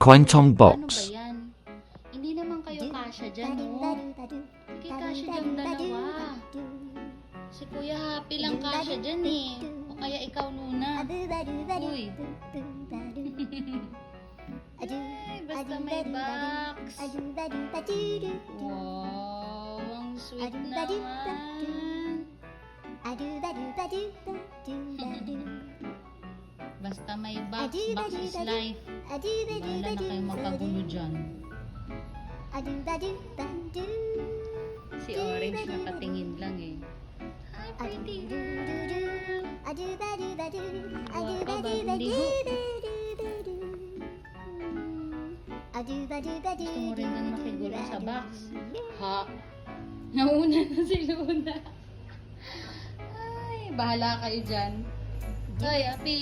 Kwentong Ano ba Box. yan? Hindi naman kayo kasya dyan, no? Sige, kasya dyan dalawa. Si Kuya Happy lang kasya dyan eh. O kaya ikaw, Luna. Uy. Ay, basta may box. Wow, ang sweet naman. Basta may box, box is life. Wala na kayo magkagulo dyan. Si Orange nakatingin lang eh. Hi, pretty girl. Tuwa ka, bagong ligo. Gusto mo rin nang makigulo sa box? Ha? Nauna na si Luna. Ay, bahala kayo dyan. Ay, Api.